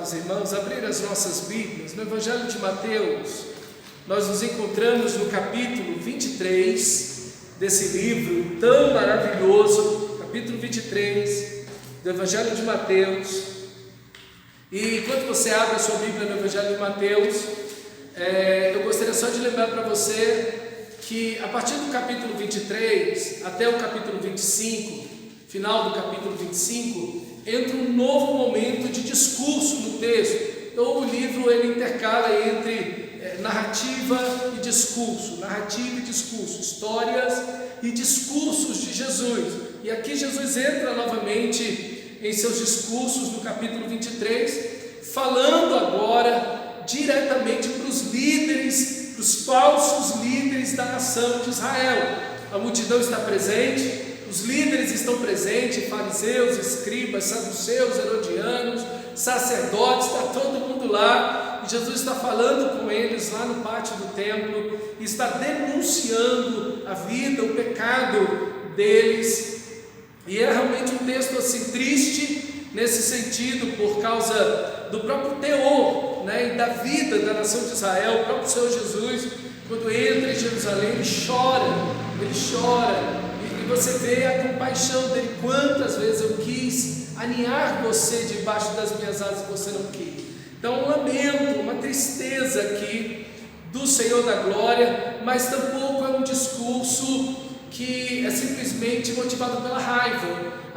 amados irmãos, abrir as nossas Bíblias no Evangelho de Mateus. Nós nos encontramos no capítulo 23 desse livro tão maravilhoso, capítulo 23 do Evangelho de Mateus. E enquanto você abre a sua Bíblia no Evangelho de Mateus, eu gostaria só de lembrar para você que a partir do capítulo 23 até o capítulo 25, final do capítulo 25, entra um novo momento de discurso no texto. Então o livro ele intercala entre narrativa e discurso, histórias e discursos de Jesus. E aqui Jesus entra novamente em seus discursos no capítulo 23, falando agora diretamente para os líderes, para os falsos líderes da nação de Israel. A multidão está presente, os líderes estão presentes, fariseus, escribas, saduceus, herodianos, sacerdotes, está todo mundo lá, e Jesus está falando com eles lá no pátio do templo, e está denunciando a vida, o pecado deles, e é realmente um texto assim triste, nesse sentido, por causa do próprio teor, e da vida da nação de Israel. O próprio Senhor Jesus, quando entra em Jerusalém, ele chora, e você vê a compaixão dele. Quantas vezes eu quis aninhar você debaixo das minhas asas e você não quis. Então um lamento, uma tristeza aqui do Senhor da glória, mas tampouco é um discurso que é simplesmente motivado pela raiva.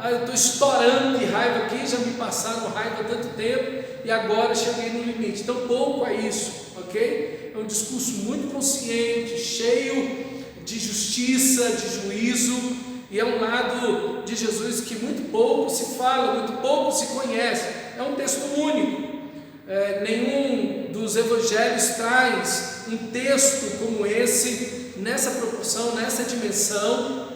Eu estou estourando de raiva aqui, já me passaram raiva há tanto tempo e agora cheguei no limite. Tampouco é isso, ok? É um discurso muito consciente, cheio de justiça, de juízo, e é um lado de Jesus que muito pouco se fala, muito pouco se conhece. É um texto único. Nenhum dos evangelhos traz um texto como esse, nessa proporção, nessa dimensão.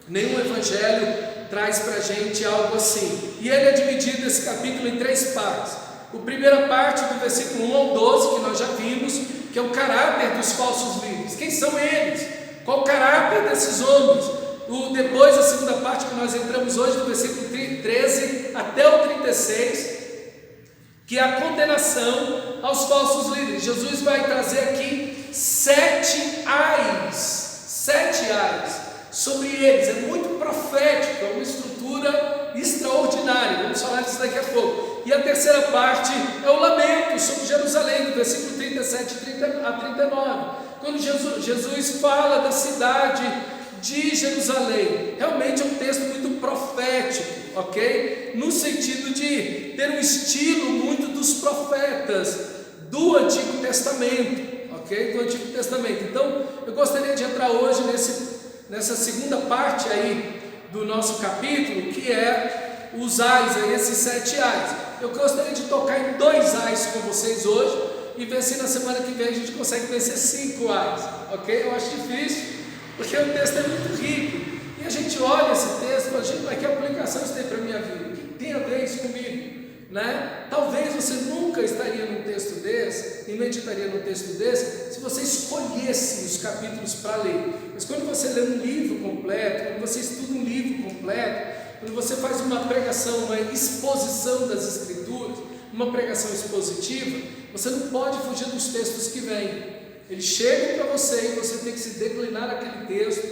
Nenhum evangelho traz para a gente algo assim. E ele é dividido, esse capítulo, em três partes. A primeira parte, do versículo 1 ao 12, que nós já vimos, que é o caráter dos falsos líderes. Quem são eles? Qual o caráter desses homens? Depois, a segunda parte que nós entramos hoje, do versículo 13 até o 36, que é a condenação aos falsos líderes. Jesus vai trazer aqui 7 ais sobre eles. É muito profético, é uma estrutura extraordinária. Vamos falar disso daqui a pouco. E a terceira parte é o lamento sobre Jerusalém, do versículo 37 a 39, quando Jesus fala da cidade de Jerusalém. Realmente é um texto muito profético, ok? No sentido de ter um estilo muito dos profetas do Antigo Testamento, ok? Do Antigo Testamento. Então, eu gostaria de entrar hoje nessa segunda parte aí do nosso capítulo, que é os ais, aí, esses 7 ais. Eu gostaria de tocar em 2 ais com vocês hoje, e ver se na semana que vem a gente consegue vencer 5 ais, ok? Eu acho difícil, porque o texto é muito rico, e a gente olha esse texto e fala, gente, mas que aplicação isso tem para a minha vida? O que tem a ver isso comigo? Talvez você nunca estaria num texto desse, e meditaria num texto desse, se você escolhesse os capítulos para ler. Mas quando você lê um livro completo, quando você estuda um livro completo, quando você faz uma pregação, uma exposição das Escrituras, uma pregação expositiva, você não pode fugir dos textos que vêm. Eles chegam para você e você tem que se declinar aquele texto,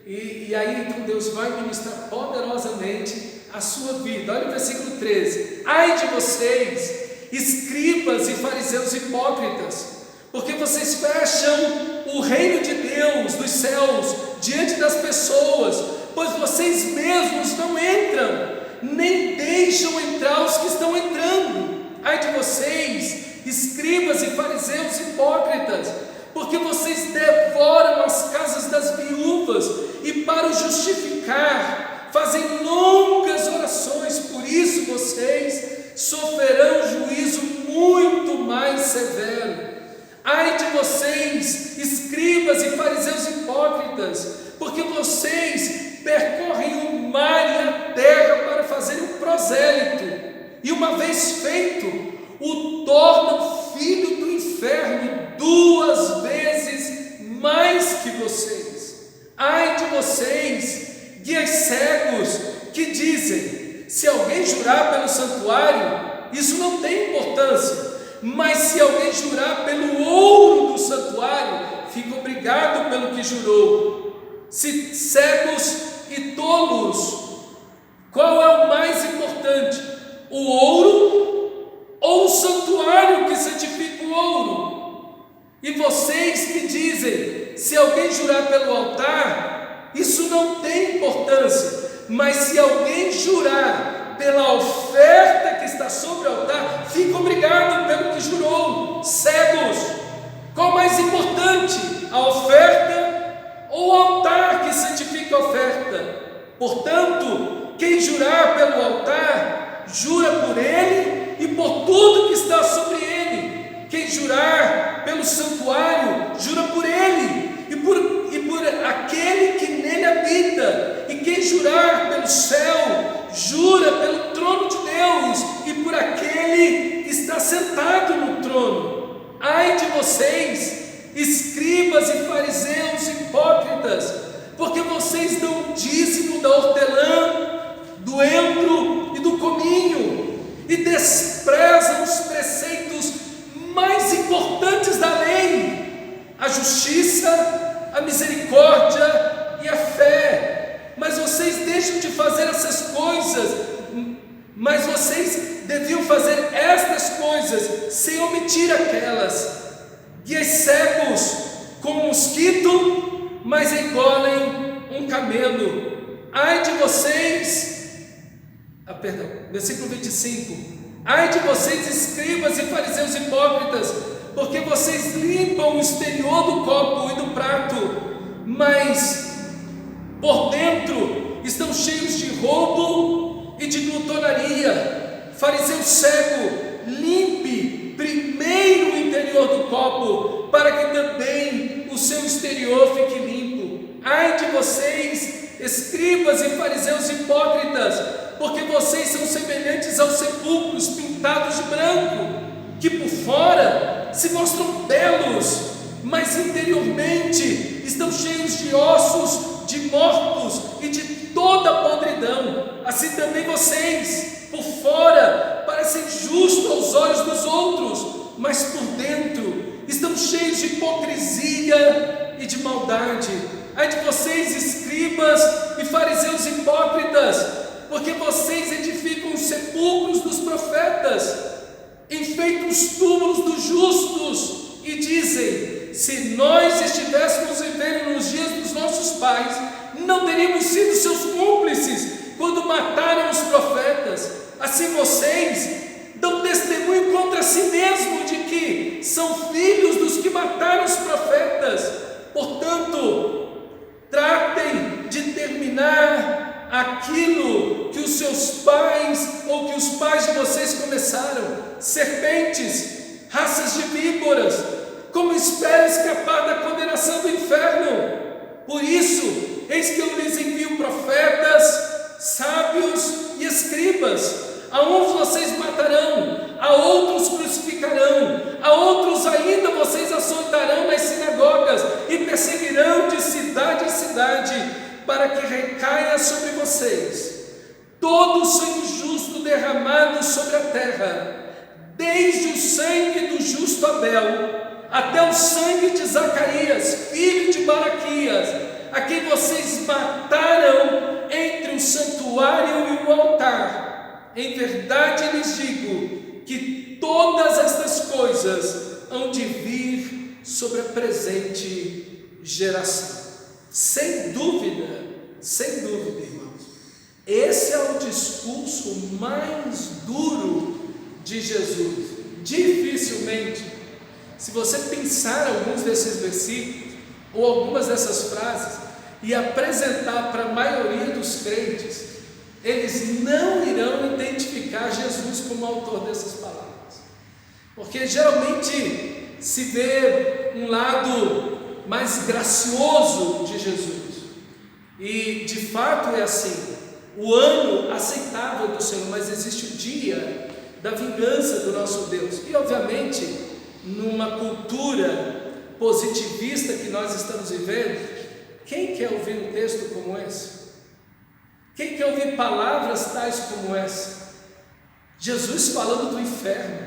e aí então Deus vai ministrar poderosamente a sua vida. Olha o versículo 13: ai de vocês, escribas e fariseus hipócritas, porque vocês fecham o reino de Deus dos céus diante das pessoas, pois vocês mesmos não entram, nem deixam entrar os que estão entrando. Ai de vocês, escribas e fariseus hipócritas, porque vocês devoram as casas das viúvas e, para o justificar, fazem longas orações. Por isso vocês sofrerão juízo muito mais severo. Ai de vocês, escribas e fariseus hipócritas, porque vocês percorrem o mar e a terra para fazer um prosélito, e uma vez feito, o tornam filho do inferno 2 vezes mais que vocês. Ai de vocês, guias cegos, que dizem: se alguém jurar pelo santuário, isso não tem importância. Mas se alguém jurar pelo ouro do santuário, fica obrigado pelo que jurou. Se cegos e tolos, qual é o mais importante? O ouro ou o santuário que santifica o ouro? E vocês que dizem, se alguém jurar pelo altar, isso não tem importância. Mas se alguém jurar pela oferta que está sobre o altar, fica obrigado pelo que jurou. Cegos, qual mais importante? A oferta ou o altar que santifica a oferta? Portanto, quem jurar pelo altar, jura por ele e por tudo que está sobre ele. Quem jurar pelo santuário, jura por ele e por aquele que nele habita. E quem jurar pelo céu, jura pelo trono de Deus e por aquele que está sentado no trono. Ai de vocês, escribas e fariseus hipócritas, porque vocês dão o dízimo da hortelã, do endro e do cominho, e desprezam os preceitos mais importantes da lei: a justiça, a misericórdia e a fé. Mas vocês deixam de fazer essas coisas, mas vocês deviam fazer estas coisas sem omitir aquelas. Guias cegos como um mosquito, mas engolem um camelo. Ai de vocês, versículo 25: ai de vocês, escribas e fariseus hipócritas, porque vocês limpam o exterior do copo e do prato, mas por dentro estão cheios de roubo e de glutonaria. Fariseu cego, limpe primeiro o interior do copo, para que também o seu exterior fique limpo. Ai de vocês, escribas e fariseus hipócritas, porque vocês são semelhantes aos sepulcros pintados de branco, que por fora se mostram belos, mas interiormente estão cheios de ossos, de mortos e de toda podridão. Assim também vocês, por fora, parecem justos aos olhos dos outros, mas por dentro estão cheios de hipocrisia e de maldade. Ai de vocês, escribas e fariseus hipócritas, porque vocês edificam os sepulcros dos profetas, enfeitam os túmulos dos justos e dizem: se nós estivéssemos vivendo nos dias dos nossos pais, não teríamos sido seus cúmplices quando mataram os profetas. Assim vocês dão testemunho contra si mesmo de que são filhos dos que mataram os profetas. Portanto, tratem de terminar aquilo que os seus pais ou que os pais de vocês começaram: serpentes, raças de víboras, como esperam escapar da condenação do inferno? Por isso, eis que eu lhes envio profetas, sábios e escribas. A uns vocês matarão, a outros crucificarão, a outros ainda vocês açoitarão nas sinagogas e perseguirão de cidade em cidade, para que recaia sobre vocês todo o sangue justo derramado sobre a terra, desde o sangue do justo Abel até o sangue de Zacarias, filho de Baraquias, a quem vocês mataram entre o santuário e o altar. Em verdade lhes digo que todas estas coisas hão de vir sobre a presente geração. Sem dúvida, irmãos, esse é o discurso mais duro de Jesus. Dificilmente, se você pensar alguns desses versículos ou algumas dessas frases e apresentar para a maioria dos crentes, eles não irão identificar Jesus como autor dessas palavras, porque geralmente se vê um lado mais gracioso de Jesus, e de fato é assim, o ano aceitável do Senhor, mas existe o dia da vingança do nosso Deus. E obviamente, numa cultura positivista que nós estamos vivendo, quem quer ouvir um texto como esse? Quem quer ouvir palavras tais como essa? Jesus falando do inferno,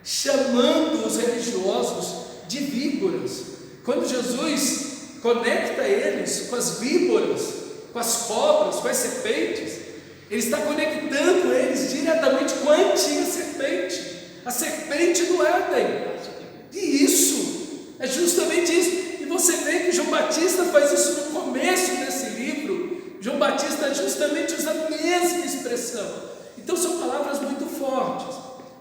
chamando os religiosos de víboras. Quando Jesus conecta eles com as víboras, com as cobras, com as serpentes, ele está conectando eles diretamente com a antiga serpente, a serpente do Éden. E isso é justamente isso. E você vê que João Batista faz isso no começo desse livro. João Batista justamente usa a mesma expressão. Então são palavras muito fortes.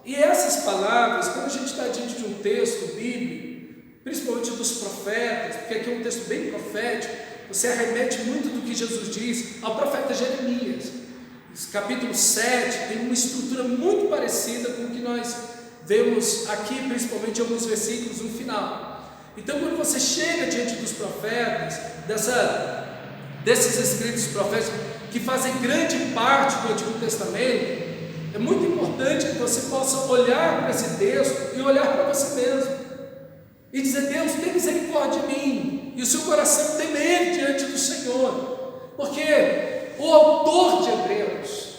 E essas palavras, quando a gente está diante de um texto bíblico, principalmente dos profetas, porque aqui é um texto bem profético, você arremete muito do que Jesus diz ao profeta Jeremias. Esse capítulo 7 tem uma estrutura muito parecida com o que nós vemos aqui, principalmente alguns versículos no final. Então, quando você chega diante dos profetas, desses escritos proféticos que fazem grande parte do Antigo Testamento, é muito importante que você possa olhar para esse texto e olhar para você mesmo e dizer: Deus, tem misericórdia de mim, e o seu coração temer diante do Senhor, porque o autor de Hebreus,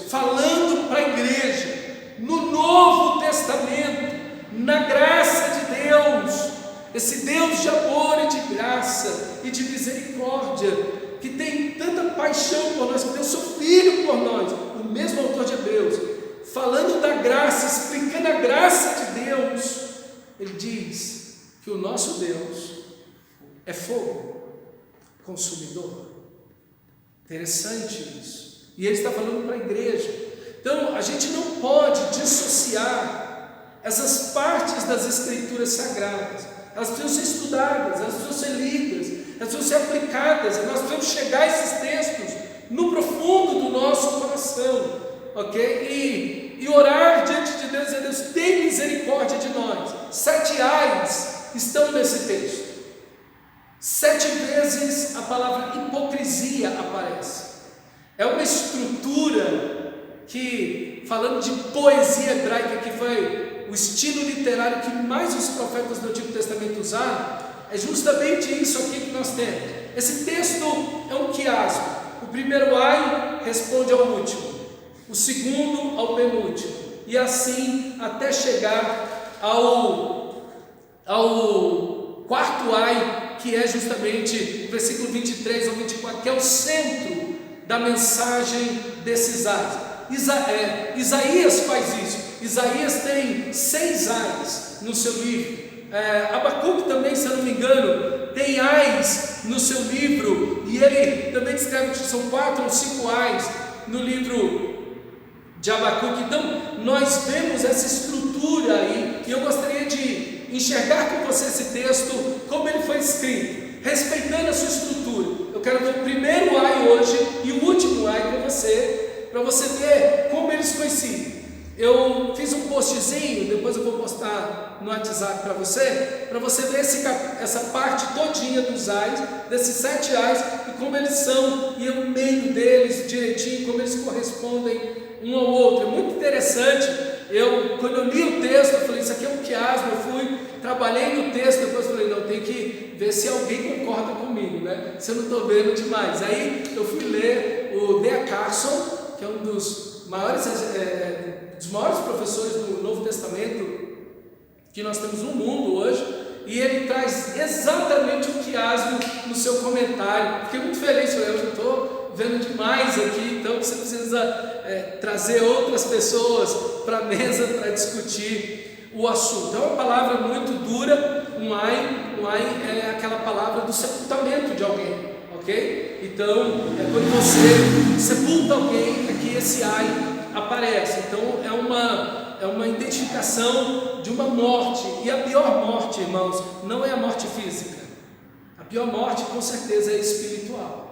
falando para a igreja no Novo Testamento, na graça de Deus, esse Deus de amor e de graça e de misericórdia, que tem tanta paixão por nós, que deu seu Filho por nós, o mesmo autor de Hebreus, falando da graça, explicando a graça de Deus, ele diz que o nosso Deus é fogo consumidor. Interessante isso. E ele está falando para a igreja. Então, a gente não pode dissociar essas partes das Escrituras Sagradas. Elas precisam ser estudadas, elas precisam ser lidas, elas precisam ser aplicadas. Nós precisamos chegar a esses textos no profundo do nosso coração, ok? E orar diante de Deus e dizer: Deus, tem misericórdia de nós. 7 ais estão nesse texto. 7 vezes a palavra hipocrisia aparece. É uma estrutura que, falando de poesia hebraica, que foi o estilo literário que mais os profetas do Antigo Testamento usaram, é justamente isso aqui que nós temos. Esse texto é um quiasmo. O primeiro ai responde ao último, o segundo ao penúltimo, e assim até chegar ao quarto ai, que é justamente o versículo 23 ao 24, que é o centro da mensagem desses ais. Isaías faz isso. Isaías tem 6 ais no seu livro. Abacuque também, se eu não me engano, tem ais no seu livro, e ele também descreve que são 4 ou 5 ais no livro de Abacuque. Então nós vemos essa estrutura aí, e eu gostaria de enxergar com você esse texto, como ele foi escrito, respeitando a sua estrutura. Eu quero ver o primeiro ai hoje e o último ai para você ver como eles coincidem. Eu fiz um postzinho, depois eu vou postar no WhatsApp para você ver essa parte todinha dos ais, desses 7 ais, e como eles são, e o meio deles direitinho, como eles correspondem um ao outro. É muito interessante. Quando eu li o texto, eu falei: isso aqui é um quiasmo. Eu trabalhei no texto, depois falei: não, tem que ver se alguém concorda comigo, né? Se eu não estou vendo demais. Aí eu fui ler o D.A. Carson, que é um dos maiores professores do Novo Testamento que nós temos no mundo hoje, e ele traz exatamente o quiasmo no seu comentário. Fiquei muito feliz, eu estou vendo demais aqui, então você precisa trazer outras pessoas para a mesa para discutir o assunto. É uma palavra muito dura. Um ai é aquela palavra do sepultamento de alguém, ok? Então, quando você sepulta alguém, aqui esse ai aparece. Então é uma identificação de uma morte. E a pior morte, irmãos, não é a morte física. A pior morte, com certeza, é espiritual.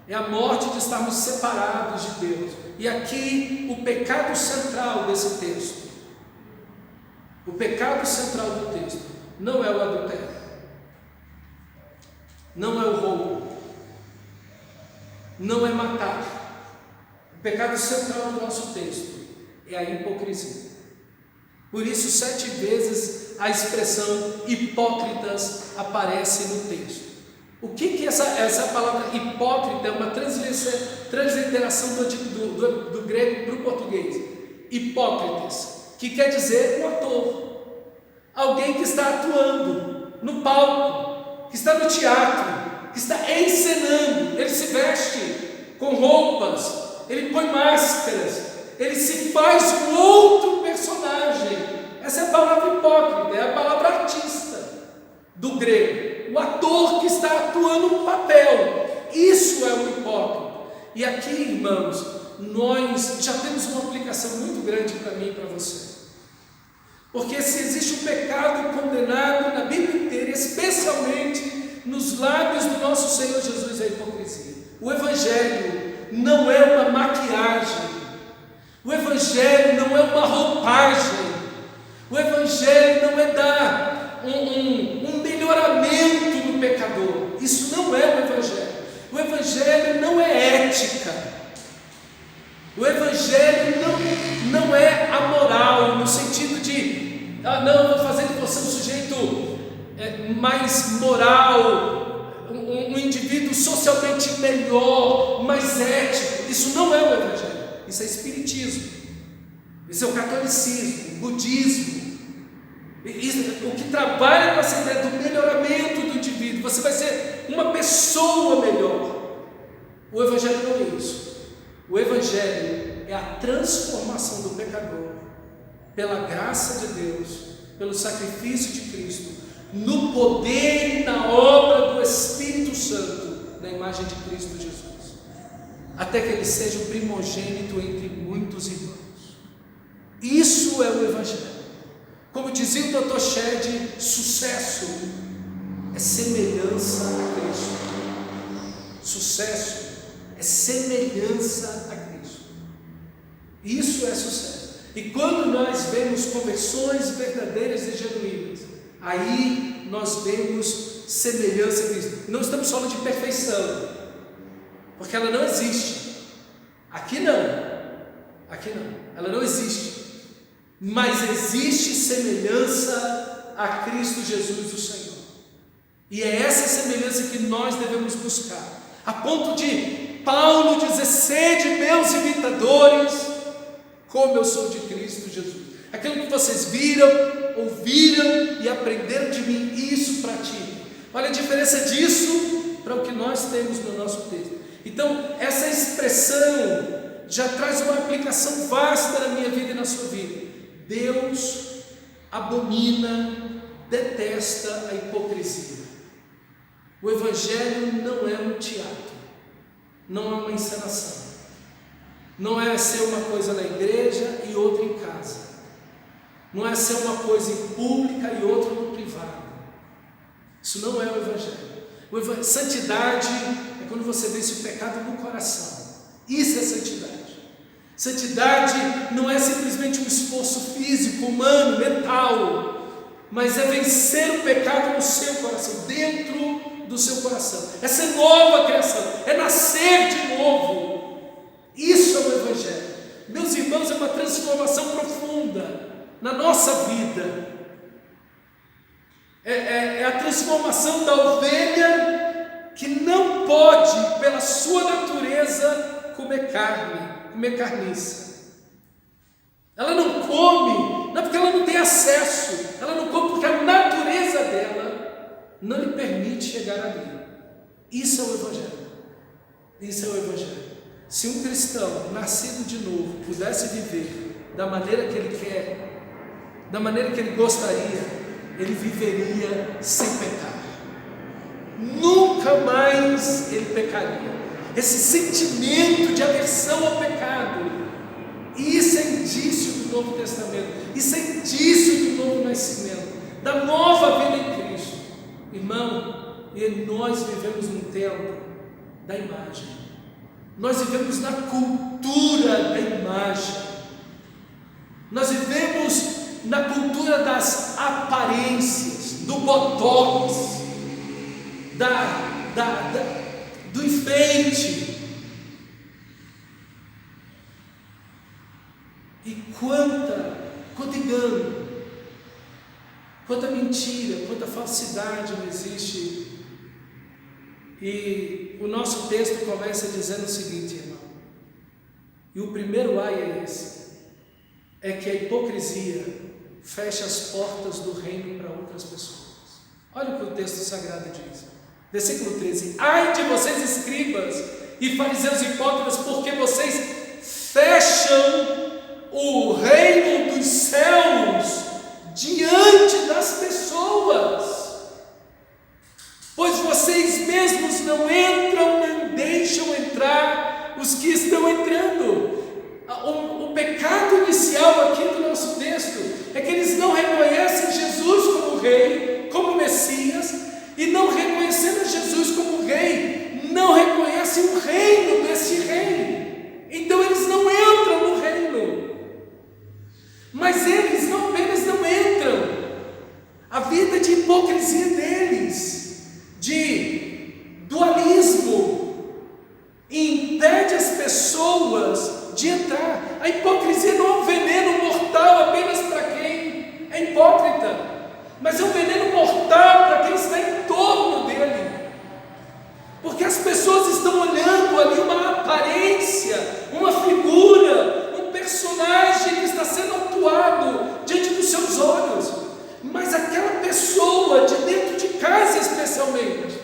É a morte de estarmos separados de Deus. E aqui o pecado central desse texto, o pecado central do texto, não é o adultério, não é o roubo, não é matar. O pecado central do nosso texto é a hipocrisia. Por isso 7 vezes a expressão hipócritas aparece no texto. O que essa palavra hipócrita é uma transliteração do grego para o português. Hipócritas, que quer dizer um ator, alguém que está atuando no palco, que está no teatro, que está encenando. Ele se veste com roupas, ele põe máscaras, ele se faz um outro personagem. Essa é a palavra hipócrita, é a palavra artista do grego, o ator que está atuando um papel. Isso é o hipócrita. E aqui, irmãos, nós já temos uma aplicação muito grande para mim e para você. Porque se existe um pecado condenado na Bíblia inteira, especialmente nos lábios do nosso Senhor Jesus, é a hipocrisia. O Evangelho não é uma maquiagem, o Evangelho não é uma roupagem, o Evangelho não é dar um melhoramento no pecador. Isso não é o Evangelho. O Evangelho não é ética, o Evangelho não é a moral, no sentido de, não, vou fazer de você um sujeito mais moral, um indivíduo socialmente melhor, mais ético. Isso não é o Evangelho, isso é espiritismo, isso é o catolicismo, o budismo. O que trabalha com essa ideia do melhoramento do indivíduo, você vai ser uma pessoa melhor. O Evangelho não é isso. O Evangelho é a transformação do pecador pela graça de Deus, pelo sacrifício de Cristo, no poder e na obra do Espírito Santo, na imagem de Cristo Jesus, até que ele seja o primogênito entre muitos irmãos. Isso é o Evangelho. Como dizia o Dr. Shedd, sucesso é semelhança a Cristo. Sucesso é semelhança a Cristo. Isso é sucesso. E quando nós vemos conversões verdadeiras e genuínas, aí nós vemos semelhança a Cristo. Não estamos falando de perfeição, porque ela não existe. Aqui não, ela não existe. Mas existe semelhança a Cristo Jesus, o Senhor. E é essa semelhança que nós devemos buscar, a ponto de Paulo dizer: sede meus imitadores, como eu sou de Cristo Jesus. Aquilo que vocês viram, ouviram e aprenderam de mim, isso pratiquem. Olha a diferença disso para o que nós temos no nosso texto. Então, essa expressão já traz uma aplicação vasta na minha vida e na sua vida. Deus abomina, detesta a hipocrisia. O Evangelho não é um teatro, não é uma encenação, não é ser uma coisa na igreja e outra em casa, não é ser uma coisa em pública e outra no privado. Isso não é o Evangelho. Santidade é quando você vence o pecado no coração. Isso é santidade. Santidade não é simplesmente um esforço físico, humano, mental, mas é vencer o pecado no seu coração, dentro do seu coração. É ser nova criação, é nascer de novo. Isso é o Evangelho. Meus irmãos, é uma transformação profunda na nossa vida. É a transformação da ovelha que não pode, pela sua natureza, comer carne, comer carniça. Ela não come, não é porque ela não tem acesso, ela não come porque a natureza dela não lhe permite chegar ali. Isso é o Evangelho. Isso é o Evangelho. Se um cristão nascido de novo pudesse viver da maneira que ele quer, da maneira que ele gostaria, ele viveria sem pecar. Nunca mais ele pecaria. Esse sentimento de aversão ao pecado, isso é indício do Novo Testamento, isso é indício do novo nascimento, da nova vida em Cristo. Irmão, e nós vivemos num tempo da imagem, nós vivemos na cultura da imagem, nós vivemos na cultura das aparências, do botox, do enfeite. E quanto engano, quanta mentira, quanta falsidade não existe E o nosso texto começa dizendo o seguinte, irmão. E o primeiro ai é esse. É que a hipocrisia fecha as portas do reino para outras pessoas. Olha o que o texto sagrado diz. Versículo 13. Ai de vocês, escribas e fariseus hipócritas, porque vocês fecham o reino dos céus diante das pessoas. Pois vocês mesmos não entram, nem deixam entrar os que estão entrando. O pecado inicial aqui do nosso texto é que eles não reconhecem Jesus como rei, como Messias, e não reconhecendo Jesus como rei, não reconhecem o reino desse rei. Então eles não entram no reino. Mas eles não apenas não entram, a vida de hipocrisia deles, de dualismo, impede as pessoas de entrar. A hipocrisia não é um veneno mortal apenas para quem é hipócrita, mas é um veneno mortal para quem está em torno dele, porque as pessoas estão olhando ali uma aparência, uma figura, um personagem que está sendo atuado diante dos seus olhos, mas aquela pessoa de dentro de casa especialmente,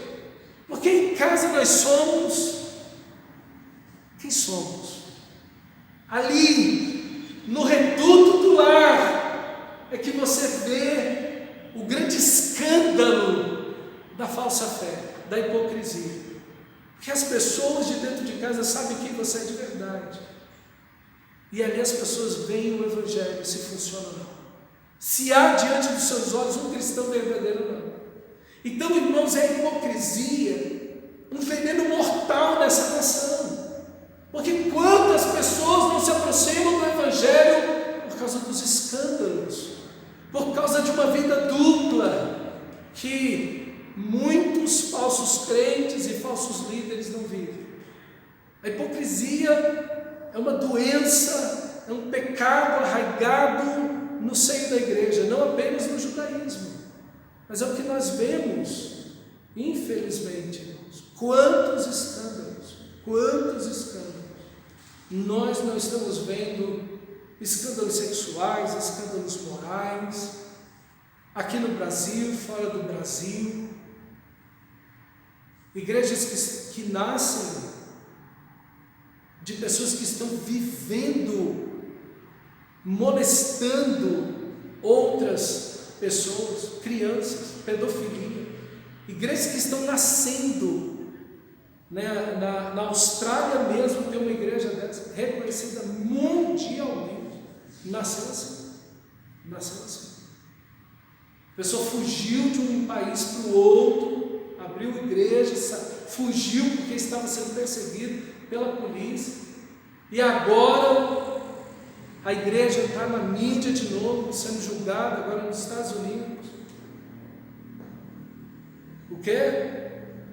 porque em casa nós somos quem somos. Ali no reduto do lar é que você vê o grande escândalo da falsa fé, da hipocrisia, porque as pessoas de dentro de casa sabem quem você é de verdade, e ali as pessoas veem o evangelho, se funciona ou não, se há diante dos seus olhos um cristão verdadeiro ou não. Então, irmãos, é a hipocrisia um veneno mortal nessa nação, porque quantas pessoas não se aproximam do evangelho por causa dos escândalos, por causa de uma vida dupla que muitos falsos crentes e falsos líderes não vivem. A hipocrisia é uma doença, é um pecado arraigado no seio da igreja, não apenas no judaísmo, mas é o que nós vemos, infelizmente, irmãos. Quantos escândalos, quantos escândalos. Nós não estamos vendo escândalos sexuais, escândalos morais, aqui no Brasil, fora do Brasil, igrejas que nascem de pessoas que estão vivendo, molestando outras pessoas, crianças, pedofilia, igrejas que estão nascendo, né? Na Austrália mesmo tem uma igreja dessa, reconhecida mundialmente, nasceu assim, a pessoa fugiu de um país para o outro, abriu igreja, fugiu porque estava sendo perseguido pela polícia, e agora a igreja está na mídia de novo, sendo julgada agora nos Estados Unidos. O quê?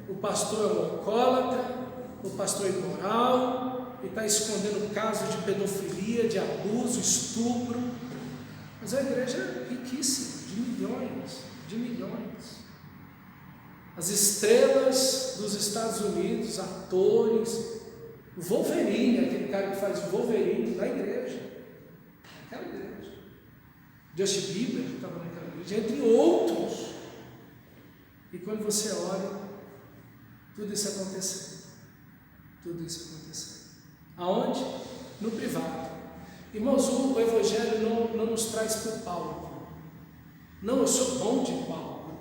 O pastor é um alcoólatra, o pastor é imoral, e está escondendo casos de pedofilia, de abuso, estupro, mas a igreja é riquíssima, de milhões. As estrelas dos Estados Unidos, atores, o Wolverine, aquele cara que faz o Wolverine na igreja, naquela igreja, Justin Bieber que estava naquela igreja, entre outros. E quando você olha, tudo isso acontecendo. Aonde? No privado. Irmãos, o evangelho não nos traz para o palco. Não, eu sou bom de palco,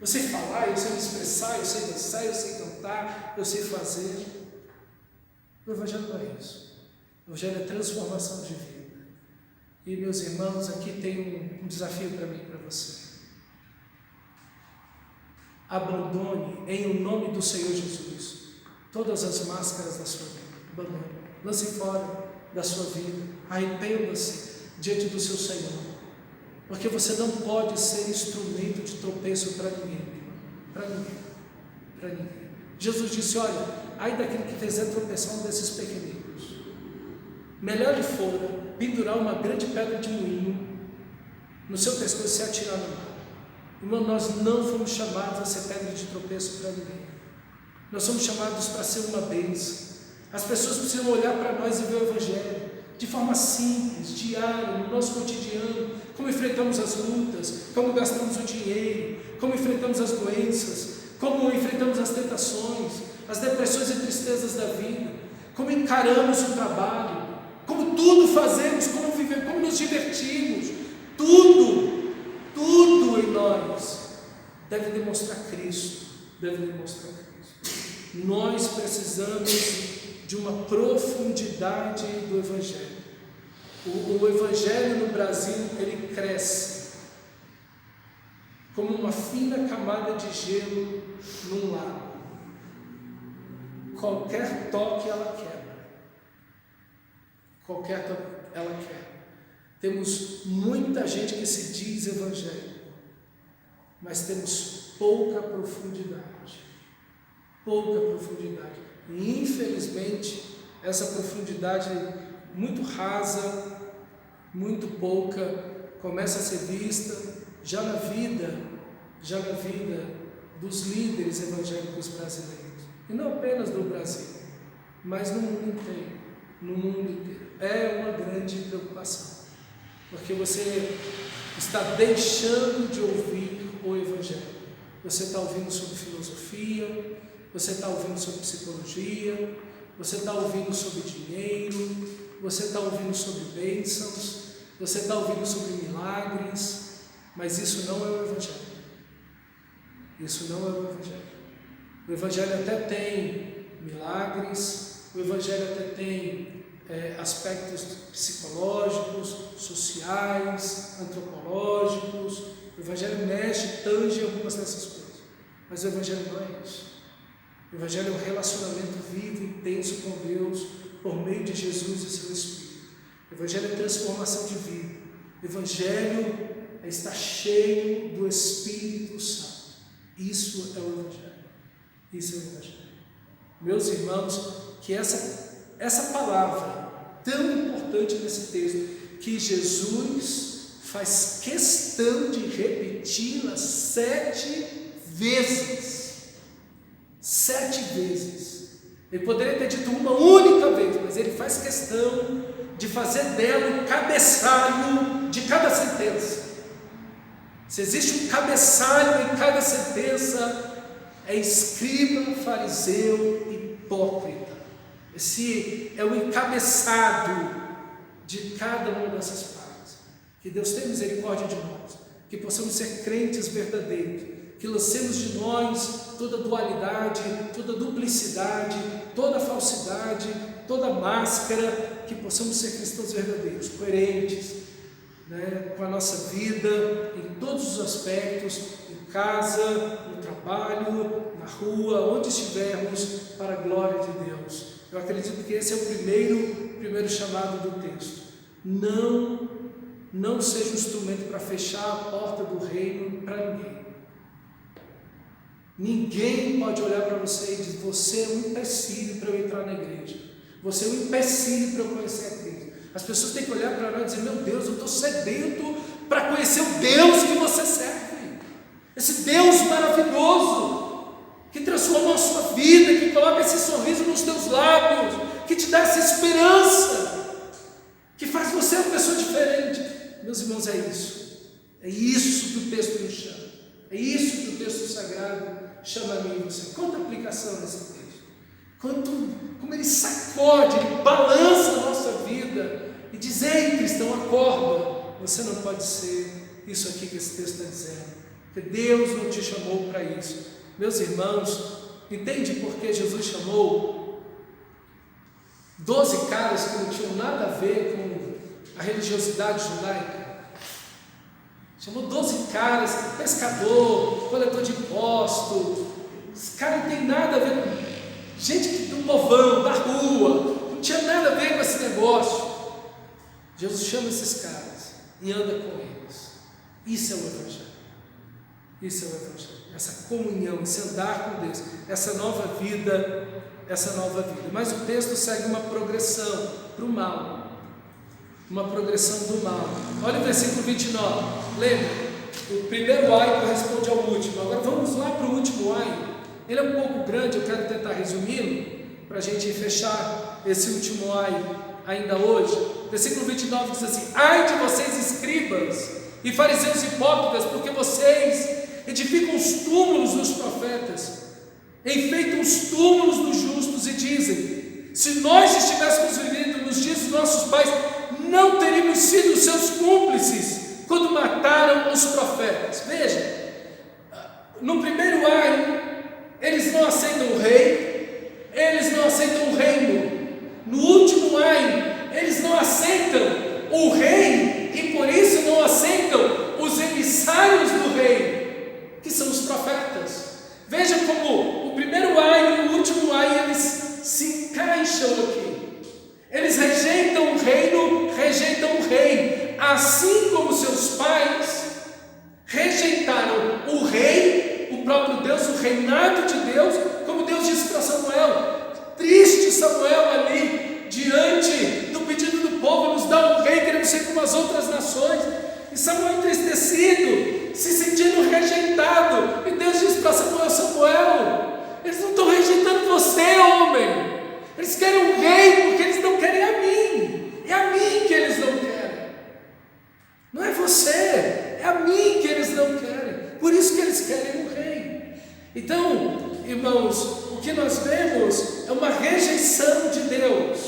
eu sei falar, eu sei me expressar, eu sei dançar, eu sei cantar, eu sei fazer. O evangelho não é isso. O evangelho é transformação de vida. E meus irmãos, aqui tem um desafio para mim e para você. Abandone em o nome do Senhor Jesus todas as máscaras da sua vida. Abandone, lance fora da sua vida, arrependa-se diante do seu Senhor, porque você não pode ser instrumento de tropeço para ninguém, para ninguém. Jesus disse: olha, ai daquele que fizer tropeçar um desses pequeninos, melhor lhe fora pendurar uma grande pedra de moinho no seu pescoço e se atirar no mar. Irmão, nós não fomos chamados a ser pedra de tropeço para ninguém. Nós somos chamados para ser uma bênção. As pessoas precisam olhar para nós e ver o Evangelho de forma simples, diária, no nosso cotidiano, como enfrentamos as lutas, como gastamos o dinheiro, como enfrentamos as doenças, como enfrentamos as tentações, as depressões e tristezas da vida, como encaramos o trabalho, como tudo fazemos, como vivemos, como nos divertimos, tudo em nós deve demonstrar Cristo, Nós precisamos de uma profundidade do Evangelho. O Evangelho no Brasil, ele cresce como uma fina camada de gelo num lago. Qualquer toque ela quebra. Qualquer toque ela quebra. Temos muita gente que se diz evangélico, mas temos pouca profundidade. E infelizmente essa profundidade muito rasa, muito pouca, começa a ser vista já na vida dos líderes evangélicos brasileiros, e não apenas no Brasil, mas no mundo inteiro. É uma grande preocupação, porque você está deixando de ouvir o Evangelho. Você está ouvindo sobre filosofia, você está ouvindo sobre psicologia, você está ouvindo sobre dinheiro, você está ouvindo sobre bênçãos, você está ouvindo sobre milagres, mas isso não é o Evangelho. O Evangelho até tem milagres, o Evangelho até tem aspectos psicológicos, sociais, antropológicos. O Evangelho mexe, tange algumas dessas coisas, mas o Evangelho não é isso. O Evangelho é um relacionamento vivo, intenso com Deus, por meio de Jesus e seu Espírito. O Evangelho é transformação de vida. O Evangelho é estar cheio do Espírito Santo. Isso é o Evangelho. Meus irmãos, que essa palavra tão importante nesse texto, que Jesus faz questão de repeti-la 7 vezes. 7 vezes. Ele poderia ter dito uma única vez, mas ele faz questão de fazer dela o cabeçalho de cada sentença. Se existe um cabeçalho em cada sentença, é escriba, fariseu, hipócrita. Esse é o encabeçado de cada uma dessas partes. Que Deus tenha misericórdia de nós, que possamos ser crentes verdadeiros, que lancemos de nós toda dualidade, toda duplicidade, toda falsidade, toda máscara, que possamos ser cristãos verdadeiros, coerentes, com a nossa vida, em todos os aspectos, em casa, no trabalho, na rua, onde estivermos, para a glória de Deus. Eu acredito que esse é o primeiro chamado do texto. Não seja um instrumento para fechar a porta do reino para ninguém. Ninguém pode olhar para você e dizer: você é um empecilho para eu entrar na igreja, você é um empecilho para eu conhecer a Cristo. As pessoas têm que olhar para nós e dizer: meu Deus, eu estou sedento para conhecer o Deus que você serve, esse Deus maravilhoso, que transforma a sua vida, que coloca esse sorriso nos teus lábios, que te dá essa esperança, que faz você uma pessoa diferente. Meus irmãos, é isso que o texto nos chama, é isso que o texto sagrado chama a mim e você. Quanta aplicação nesse texto, como ele sacode, ele balança a nossa vida e diz: ei, cristão, acorda, você não pode ser isso aqui que esse texto está dizendo, porque Deus não te chamou para isso. Meus irmãos, entende por que Jesus chamou 12 caras que não tinham nada a ver com a religiosidade judaica? Chamou 12 caras, pescador, coletor de impostos. Os caras não tem nada a ver com gente do povão, da rua, não tinha nada a ver com esse negócio. Jesus chama esses caras e anda com eles. Isso é o Evangelho. Essa comunhão, esse andar com Deus, essa nova vida. Mas o texto segue uma progressão para o mal. Uma progressão do mal. Olha o versículo 29. Lembra? O primeiro ai corresponde ao último. Agora vamos lá para o último ai. Ele é um pouco grande, eu quero tentar resumi-lo, para a gente fechar esse último ai ainda hoje. Versículo 29 diz assim: ai de vocês, escribas e fariseus hipócritas, porque vocês edificam os túmulos dos profetas, enfeitam os túmulos dos justos e dizem: se nós estivéssemos vivido nos dias dos nossos pais, não teríamos sido seus cúmplices quando mataram os profetas. Veja, no primeiro ai, eles não aceitam o rei, eles não aceitam o reino. No último ai, eles não aceitam o rei e por isso não aceitam os emissários do rei, que são os profetas. Veja como o primeiro ai e o último ai, eles se encaixam aqui. Eles rejeitam o reino, rejeitam o rei, assim como seus pais rejeitaram o rei, o próprio Deus, o reinado de Deus, como Deus disse para Samuel. Triste Samuel ali, diante do pedido do povo, nos dá um rei, queremos ser como as outras nações. E Samuel entristecido, se sentindo rejeitado. E Deus disse para Samuel: Samuel, eles não estão rejeitando você, homem. Eles querem um rei porque eles não querem a mim. É a mim que eles não querem. Não é você, é a mim que eles não querem. Por isso que eles querem um rei. Então, irmãos, o que nós vemos é uma rejeição de Deus,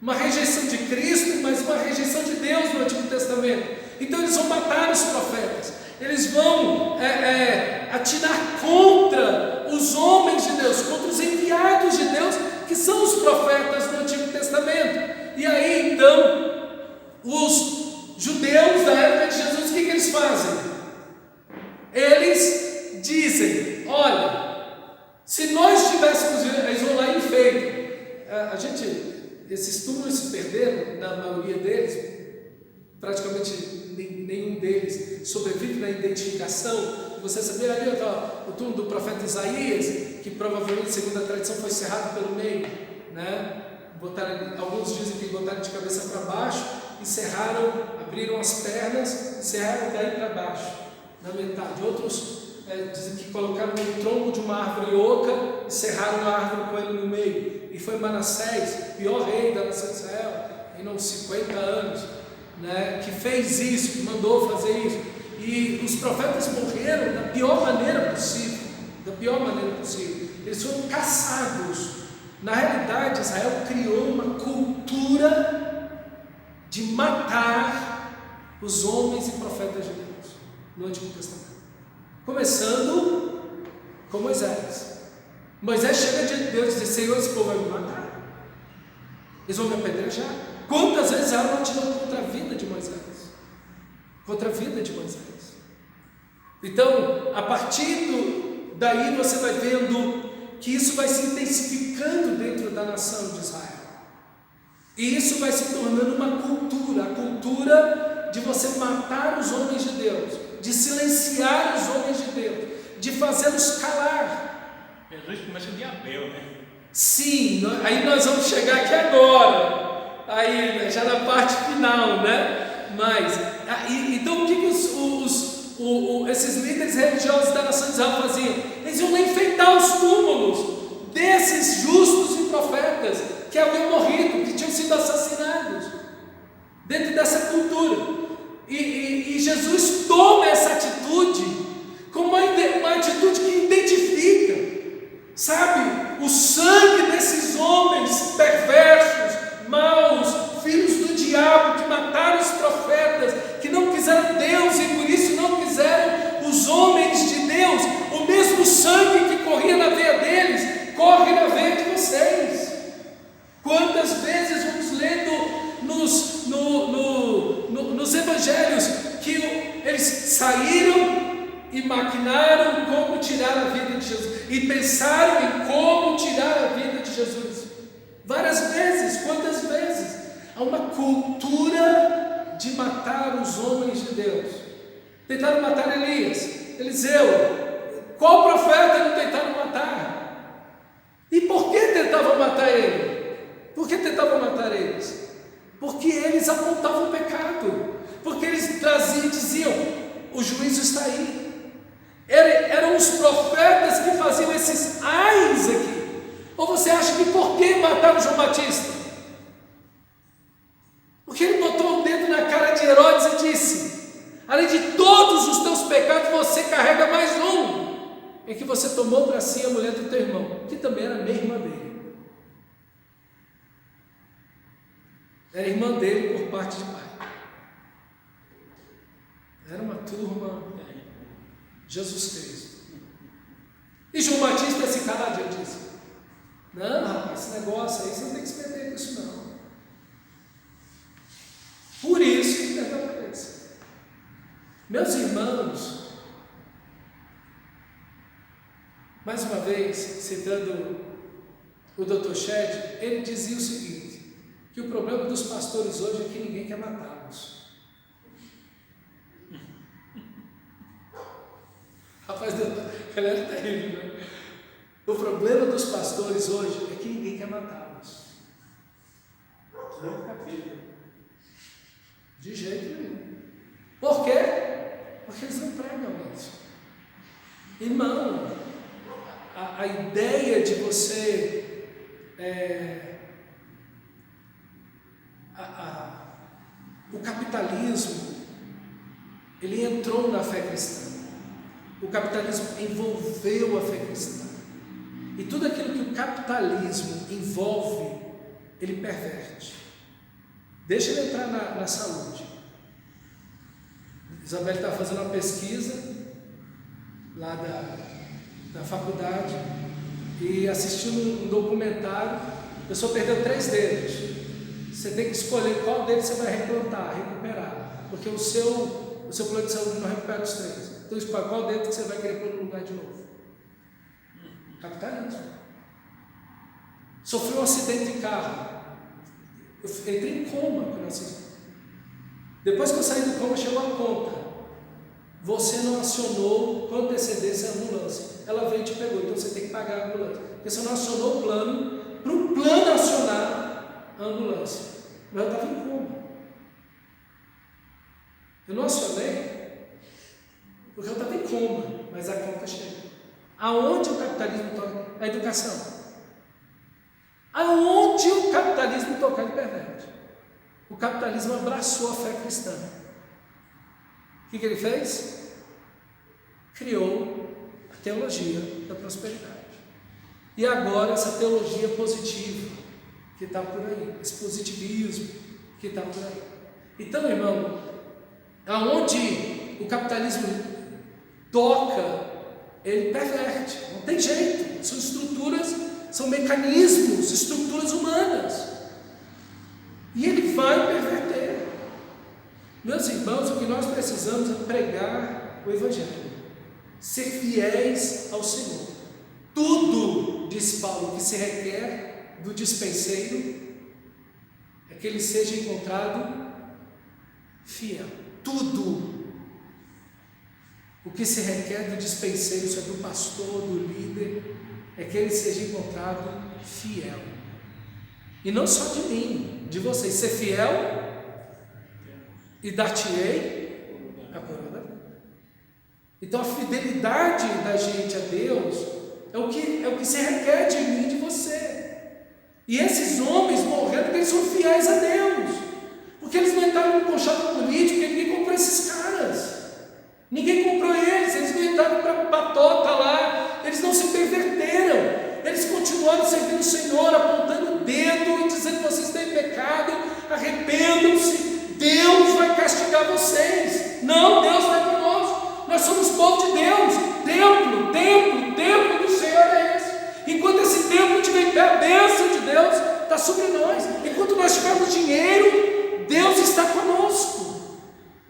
uma rejeição de Cristo, mas uma rejeição de Deus no Antigo Testamento. Então eles vão matar os profetas, eles vão atirar contra os homens de Deus, contra os enviados de Deus, que são os profetas no Antigo Testamento. E aí então, os judeus da época de Jesus, o que eles fazem? Eles dizem: olha, se nós tivéssemos, eles vão lá e enfeitam. Esses túmulos se perderam, na maioria deles, praticamente nenhum deles sobrevive na identificação. Você sabia ali o túmulo do profeta Isaías, que provavelmente, segundo a tradição, foi cerrado pelo meio, né? Alguns dizem que botaram de cabeça para baixo, encerraram, abriram as pernas, encerraram daí para baixo, na metade. Outros dizem que colocaram no tronco de uma árvore oca, encerraram a árvore com ele no meio. E foi Manassés, pior rei da nação de Israel, em uns 50 anos, né, que fez isso, que mandou fazer isso. E os profetas morreram da pior maneira possível, Eles foram caçados. Na realidade, Israel criou uma cultura de matar os homens e profetas de Deus no Antigo Testamento, começando com Moisés. Moisés chega diante de Deus e diz: Senhor, esse povo vai me matar, eles vão me apedrejar. Quantas vezes Arão atirou contra a vida de Moisés? Então, a partir daí você vai vendo que isso vai se intensificando dentro da nação de Israel. E isso vai se tornando uma cultura, a cultura de você matar os homens de Deus, de silenciar os homens de Deus, de fazê-los calar. Jesus começa de Abel, né? Sim, aí nós vamos chegar aqui agora, aí já na parte final, né? Mas, então o que esses líderes religiosos da nação de Israel faziam? Eles iam enfeitar os túmulos desses justos e profetas que haviam morrido, que tinham sido assassinados, dentro dessa cultura. E Jesus toma essa atitude como uma atitude que identifica, sabe, o sangue desses homens perversos, maus, filhos do diabo, que mataram os profetas, que não quiseram Deus e por isso não quiseram os homens de Deus. O mesmo sangue que corria na veia deles, corre na veia de vocês. Quantas vezes vamos lendo nos evangelhos que eles saíram e maquinaram como tirar a vida de Jesus, e pensaram em como tirar a vida de Jesus. Várias vezes, quantas vezes? Há uma cultura de matar os homens de Deus. Tentaram matar Elias, Eliseu. Qual profeta não tentaram matar? E por que tentavam matar ele? Por que tentavam matar eles? Porque eles apontavam o pecado, porque eles traziam e diziam: o juízo está aí. Eram os profetas que faziam esses todos os teus pecados você carrega mais um, em que você tomou para si a mulher do teu irmão, que também era meia irmã dele. Era irmã dele por parte de pai. Era uma turma, Jesus Cristo. E João Batista se caladinho disse: não, rapaz, esse negócio aí você não tem que se meter com isso não. Por isso que perdeu a cabeça. Meus irmãos, mais uma vez, citando o Dr. Shedd, ele dizia o seguinte, que o problema dos pastores hoje é que ninguém quer matá-los. Rapaz, ele era terrível, né? O problema dos pastores hoje é que ninguém quer matá-los. De jeito nenhum. Por quê? Porque eles não pregam isso. Irmão, a ideia de você o capitalismo, ele entrou na fé cristã. O capitalismo envolveu a fé cristã. E tudo aquilo que o capitalismo envolve, ele perverte. Deixa ele entrar na saúde. Isabel estava fazendo uma pesquisa lá da faculdade e assistindo um documentário. A pessoa perdeu 3 dedos. Você tem que escolher qual deles você vai replantar, recuperar, porque o seu plano de saúde não recupera os 3. Então escolhe qual dedo que você vai querer pôr no lugar de novo. Capitalismo. Sofreu um acidente de carro. Eu entrei em coma quando eu assisti. Depois que eu saí do coma, chegou a conta. Você não acionou com antecedência a ambulância. Ela veio e te pegou, então você tem que pagar a ambulância. Porque você não acionou o plano, para o plano acionar a ambulância. Mas eu estava em coma. Eu não acionei, porque eu estava em coma, mas a conta chegou. Aonde o capitalismo toca? A educação. Aonde o capitalismo toca, ele perverte. O capitalismo abraçou a fé cristã. O que ele fez? Criou a teologia da prosperidade. E agora essa teologia positiva que está por aí, esse positivismo que está por aí. Então, irmão, aonde o capitalismo toca, ele perverte, não tem jeito, são estruturas, são mecanismos, estruturas humanas, e ele vai perverter. Meus irmãos, o que nós precisamos é pregar o Evangelho, ser fiéis ao Senhor. Tudo, diz Paulo, que se requer do dispenseiro é que ele seja encontrado fiel. Tudo o que se requer do dispenseiro, seja do pastor, do líder, é que ele seja encontrado fiel. E não só de mim, de vocês. Ser fiel e dar-te-ei a coroa da vida. Então a fidelidade da gente a Deus é o que se requer de mim e de você. E esses homens morreram porque eles são fiéis a Deus. Porque eles não entraram no conchavo político, porque ninguém comprou esses caras. Ninguém comprou eles não entraram para patota lá, eles não se perverteram, eles continuaram servindo o Senhor, apontando o dedo e dizendo que vocês têm pecado, arrependam-se, Deus vai castigar vocês. Não, Deus vai conosco, nós somos povo de Deus, templo do Senhor é esse. Enquanto esse templo estiver em pé, a bênção de Deus está sobre nós. Enquanto nós tivermos dinheiro, Deus está conosco.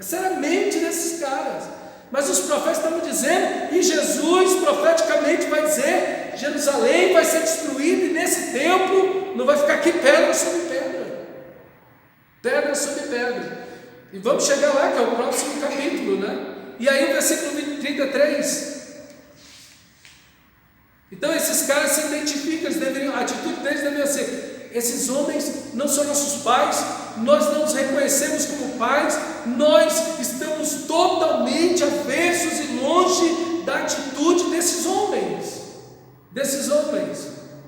Essa era a mente desses caras. Mas os profetas estavam dizendo, e Jesus profeticamente vai dizer, Jerusalém vai ser destruída e nesse templo não vai ficar aqui pedra sobre pedra. Pedra sobre pedra. E vamos chegar lá, que é o próximo capítulo, né? E aí o versículo 33. Então esses caras se identificam, a atitude deles deveria ser: esses homens não são nossos pais, nós não os reconhecemos como pais, nós estamos totalmente aversos e longe da atitude desses homens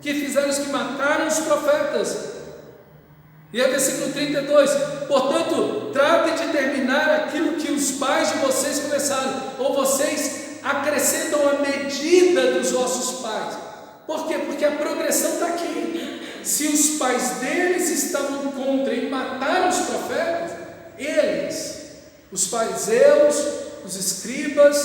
que fizeram isso, que mataram os profetas. E aí versículo 32, portanto, tratem de terminar aquilo que os pais de vocês começaram. Por quê? Porque a progressão está aqui. Se os pais deles estavam contra e mataram os profetas, eles, os fariseus, os escribas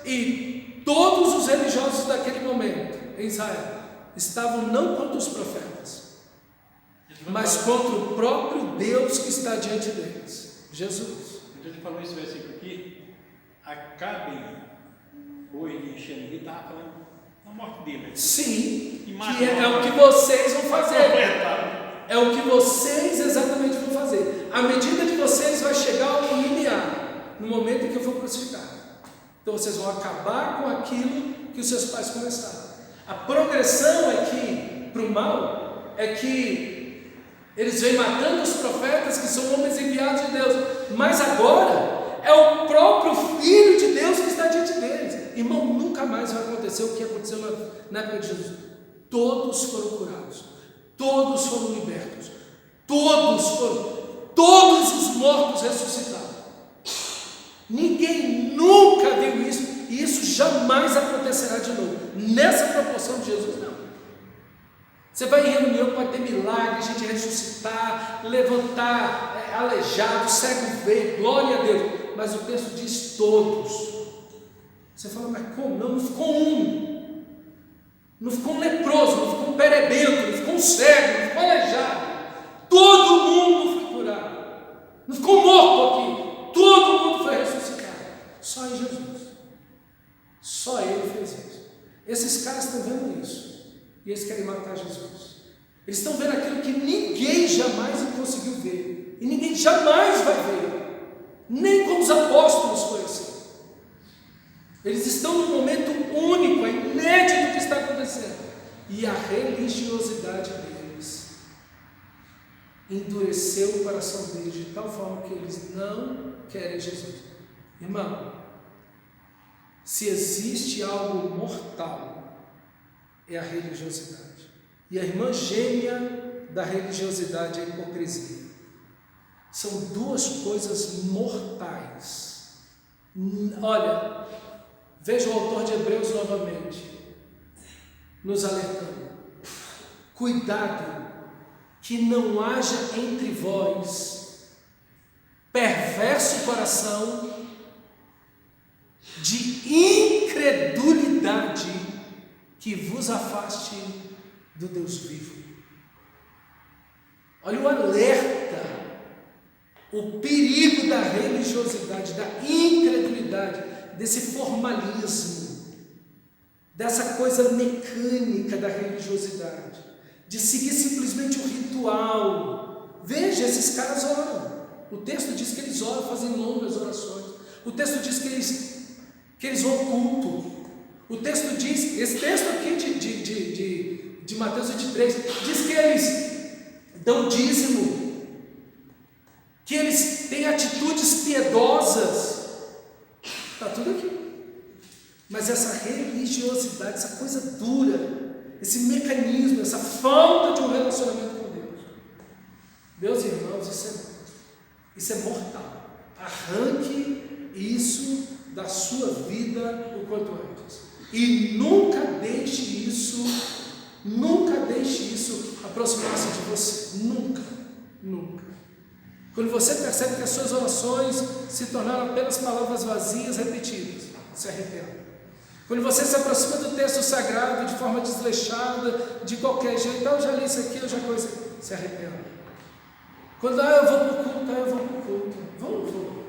e todos os religiosos daquele momento em Israel, estavam não contra os profetas, mas contra o próprio Deus que está diante deles, Jesus. Então ele falou esse versículo aqui, Acabe, ou ele estava falando da morte dele. Sim, que é o que vocês vão fazer. É o que vocês exatamente vão fazer. A medida de vocês vai chegar ao limiar, no momento em que eu for crucificado. Então vocês vão acabar com aquilo que os seus pais começaram. A progressão é que, para o mal, é que eles vêm matando os profetas que são homens enviados de Deus. Mas agora é o próprio Filho de Deus que está diante deles. Irmão, nunca mais vai acontecer o que aconteceu na época de Jesus. Todos foram curados, todos foram libertos, todos os mortos ressuscitaram. Ninguém nunca viu isso, e isso jamais acontecerá de novo, nessa proporção de Jesus, não. Você vai em reunião, pode ter milagre, gente ressuscitar, levantar aleijado, cego ver, glória a Deus, mas o texto diz todos. Você fala, mas como? Não ficou um, não ficou um leproso, não ficou um perebento, não ficou um cego, não ficou aleijado, todo mundo foi curado, não ficou morto aqui, todo mundo foi ressuscitado, só em Jesus, só Ele fez isso. Esses caras estão vendo isso, e eles querem matar Jesus. Eles estão vendo aquilo que ninguém jamais conseguiu ver, e ninguém jamais vai ver, nem com os apóstolos foi assim. Eles estão num momento único, é inédito o que está acontecendo, e a religiosidade deles endureceu o coração deles de tal forma que eles não querem Jesus. Irmão, se existe algo mortal, é a religiosidade. E a irmã gêmea da religiosidade é a hipocrisia. São duas coisas mortais. Olha, veja o autor de Hebreus novamente, nos alertando. Cuidado, que não haja entre vós perverso coração de incredulidade que vos afaste do Deus vivo. Olha o alerta, o perigo da religiosidade, da incredulidade, desse formalismo, dessa coisa mecânica da religiosidade, de seguir simplesmente o ritual. Veja, esses caras oram. O texto diz que eles oram, fazem longas orações. O texto diz que eles vão ao culto. O texto diz, esse texto aqui de Mateus 23, diz que eles dão dízimo, que eles têm atitudes piedosas. Está tudo aqui. Mas essa religiosidade, essa coisa dura, esse mecanismo, essa falta de um relacionamento com Deus, meus irmãos, isso é mortal. Arranque isso da sua vida o quanto antes. E nunca deixe isso aproximar-se de você. Nunca. Quando você percebe que as suas orações se tornaram apenas palavras vazias repetidas, se arrependa. Quando você se aproxima do texto sagrado de forma desleixada, de qualquer jeito, eu já li isso aqui, eu já conheço, se arrependa. Quando eu vou para o culto, eu vou para o culto. Vou.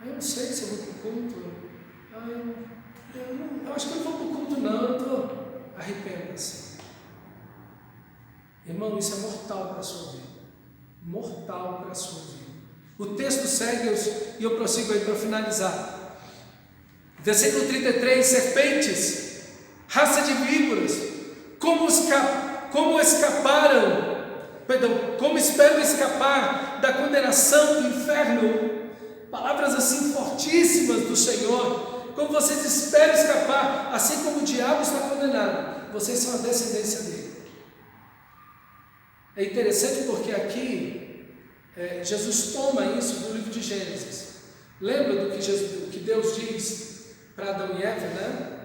Eu não sei se eu vou para o culto. Eu acho que eu não vou para o culto, não. Eu estou. Arrependa-se. Irmão, isso é mortal para a sua vida. Mortal para a sua vida. O texto segue, e eu prossigo aí para finalizar. Versículo 33, serpentes, raça de víboras, como esperam escapar da condenação do inferno. Palavras assim fortíssimas do Senhor. Como vocês esperam escapar, assim como o diabo está condenado, vocês são a descendência dele. É interessante porque aqui Jesus toma isso do livro de Gênesis. Lembra do que Deus diz para Adão e Eva, né?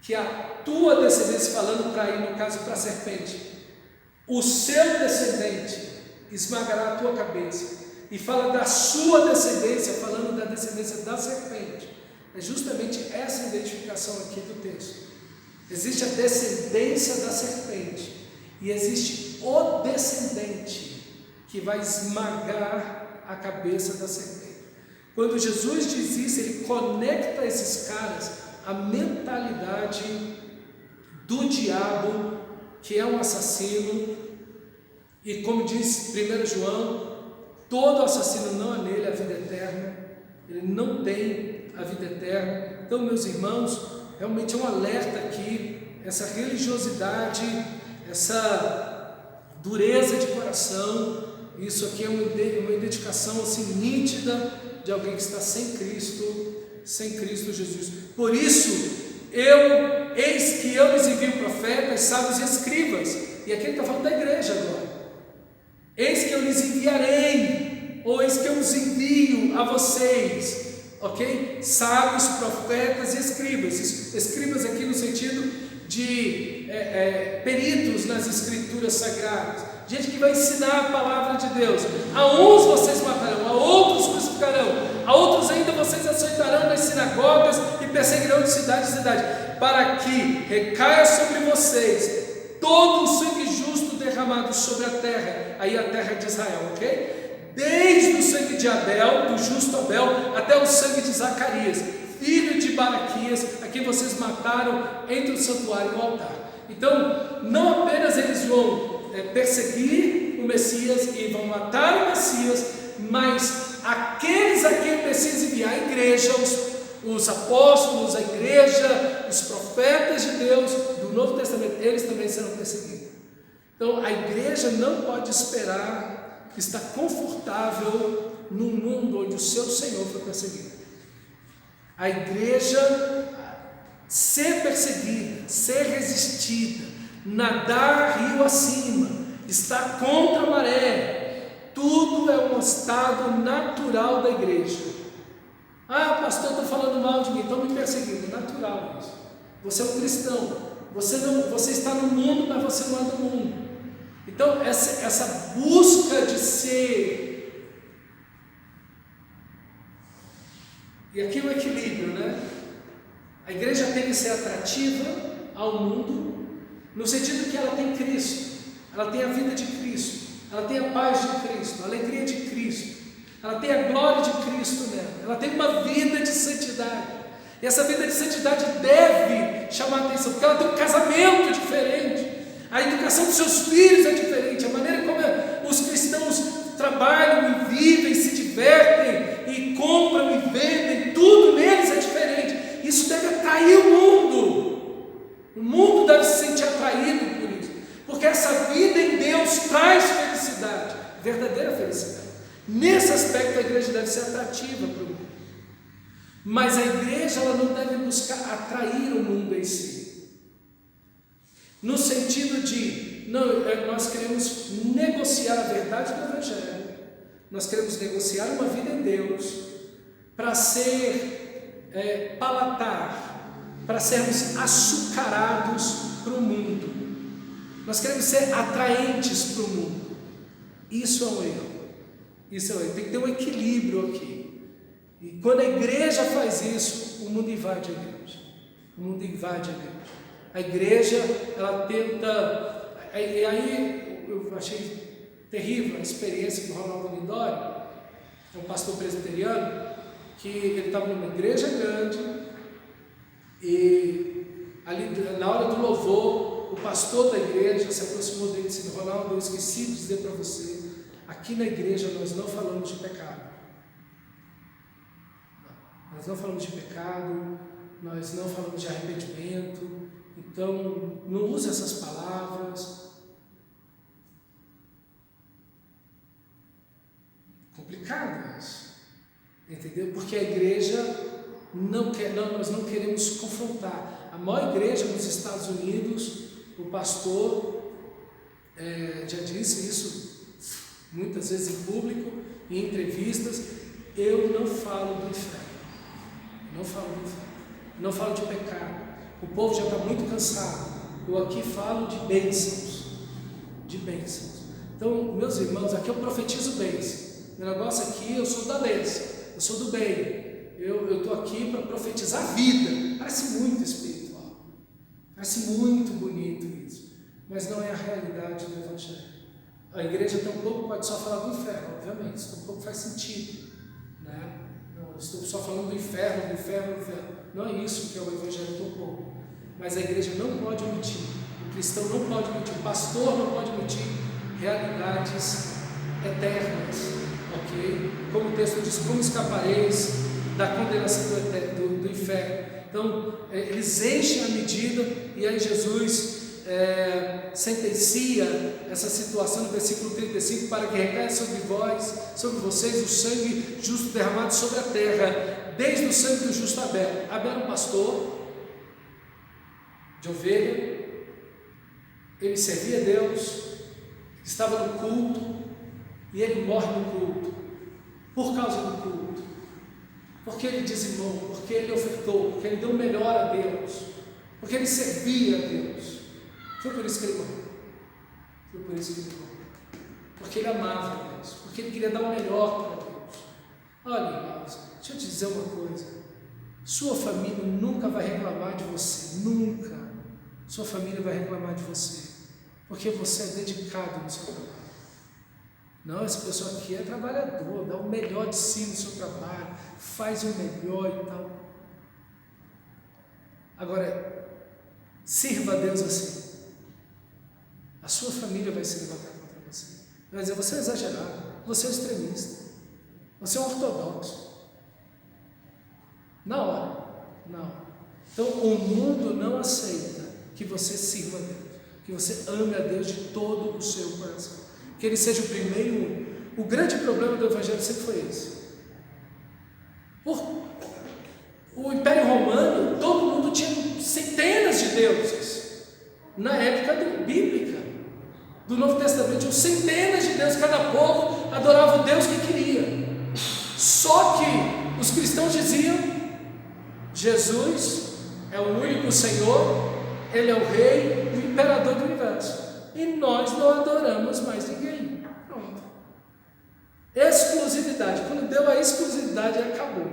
que a tua descendência, falando para aí, no caso para a serpente, o seu descendente esmagará a tua cabeça. E fala da sua descendência, falando da descendência da serpente. É justamente essa identificação aqui do texto. Existe a descendência da serpente e existe o descendente que vai esmagar a cabeça da serpente. Quando Jesus diz isso, ele conecta esses caras à mentalidade do diabo, que é um assassino, e como diz 1 João, todo assassino não há nele a vida eterna, ele não tem a vida eterna. Então, meus irmãos, realmente é um alerta aqui, essa religiosidade, essa dureza de coração, isso aqui é uma identificação assim nítida de alguém que está sem Cristo Jesus. Por isso, eis que eu lhes envio profetas, sábios e escribas. E aqui ele está falando da igreja agora. Eis que eu lhes enviarei, ou eis que eu os envio a vocês, ok? Sábios, profetas e escribas. Escribas aqui no sentido de peritos nas escrituras sagradas, gente que vai ensinar a palavra de Deus. A uns vocês matarão, a outros crucificarão, a outros ainda vocês açoitarão nas sinagogas e perseguirão de cidade em cidade, para que recaia sobre vocês todo o sangue justo derramado sobre a terra, aí a terra de Israel, ok? Desde o sangue de Abel, do justo Abel, até o sangue de Zacarias, filho de Baraquias, a quem vocês mataram entre o santuário e o altar. Então, não apenas eles vão perseguir o Messias e vão matar o Messias, mas aqueles a quem o Messias enviar, a igreja, os apóstolos, a igreja, os profetas de Deus do Novo Testamento, eles também serão perseguidos. Então a igreja não pode esperar estar confortável num mundo onde o seu Senhor foi perseguido. A igreja ser perseguida, ser resistida, nadar rio acima, estar contra a maré, tudo é um estado natural da igreja. Ah, pastor, estou falando mal de mim, estão me perseguindo. Natural isso. Você é um cristão, você está no mundo, mas você não é do mundo. Então essa busca de ser, e aqui o equilíbrio, né? A igreja tem que ser atrativa ao mundo, no sentido que ela tem Cristo, ela tem a vida de Cristo, ela tem a paz de Cristo, a alegria de Cristo, ela tem a glória de Cristo nela, ela tem uma vida de santidade, e essa vida de santidade deve chamar a atenção, porque ela tem um casamento diferente, a educação dos seus filhos é diferente, a maneira como os cristãos trabalham e vivem, se divertem e compram e vendem, tudo neles é diferente. Isso deve atrair o mundo deve se sentir atraído por isso, porque essa vida em Deus traz felicidade, verdadeira felicidade. Nesse aspecto a igreja deve ser atrativa para o mundo, mas a igreja ela não deve buscar atrair o mundo em si, no sentido de, nós queremos negociar a verdade do Evangelho, nós queremos negociar uma vida em Deus, para ser palatar, para sermos açucarados para o mundo, nós queremos ser atraentes para o mundo. Isso é um erro, tem que ter um equilíbrio aqui, e quando a igreja faz isso, o mundo invade a igreja, a igreja, ela tenta, e aí eu achei terrível a experiência do Ronaldo Lindório, um pastor presbiteriano, que ele estava numa igreja grande, e ali na hora do louvor, o pastor da igreja se aproximou dele e disse: Ronaldo, eu esqueci de dizer para você, aqui na igreja nós não falamos de pecado, nós não falamos de pecado, nós não falamos de arrependimento, então não use essas palavras. Complicadas, entendeu? Porque a igreja nós não queremos confrontar. A maior igreja nos Estados Unidos, o pastor já disse isso muitas vezes em público, em entrevistas: eu não falo do inferno, não falo de pecado, O povo já está muito cansado. Eu aqui falo de bênçãos. De bênçãos. Então, meus irmãos, aqui eu profetizo bênção. Meu negócio aqui, eu sou da bênção. Eu sou do bem. Eu estou aqui para profetizar vida. Parece muito espiritual. Parece muito bonito isso. Mas não é a realidade do Evangelho. A igreja tampouco pode só falar do inferno, obviamente. Isso tampouco faz sentido. Né? Não, eu estou só falando do inferno, do inferno, do inferno. Não é isso que é o Evangelho tampouco. Mas a igreja não pode omitir. O cristão não pode omitir. O pastor não pode omitir realidades eternas. Ok? Como o texto diz, como escapareis da condenação do inferno. Então, eles enchem a medida e aí Jesus sentencia essa situação no versículo 35, para que recaia sobre vós, sobre vocês, o sangue justo derramado sobre a terra, desde o sangue do justo Abel. Abel era um pastor de ovelha, ele servia a Deus, estava no culto, e ele morre no culto, por causa do culto, porque ele dizimou, porque ele ofertou, porque ele deu o melhor a Deus, porque ele servia a Deus. Foi por isso que ele morreu. Foi por isso que ele morreu. Porque ele amava a Deus, porque ele queria dar o melhor para Deus. Olha, irmãos, deixa eu te dizer uma coisa. Sua família nunca vai reclamar de você, nunca. Sua família vai reclamar de você, porque você é dedicado no seu trabalho. Não, essa pessoa aqui é trabalhador, dá o melhor de si no seu trabalho, faz o melhor e tal. Agora, sirva a Deus assim. A sua família vai se levantar contra você. Vai dizer, você é exagerado, você é extremista, você é um ortodoxo. Na hora, não. Então, o mundo não aceita que você sirva a Deus, que você ame a Deus de todo o seu coração, que Ele seja o primeiro. O grande problema do Evangelho sempre foi esse. O Império Romano, todo mundo tinha centenas de deuses. Na época bíblica, do Novo Testamento, tinham centenas de deuses, cada povo adorava o Deus que queria. Só que os cristãos diziam, Jesus é o único Senhor, Ele é o Rei, o Imperador do Universo. E nós não adoramos mais ninguém. Pronto. Exclusividade. Quando deu a exclusividade, acabou.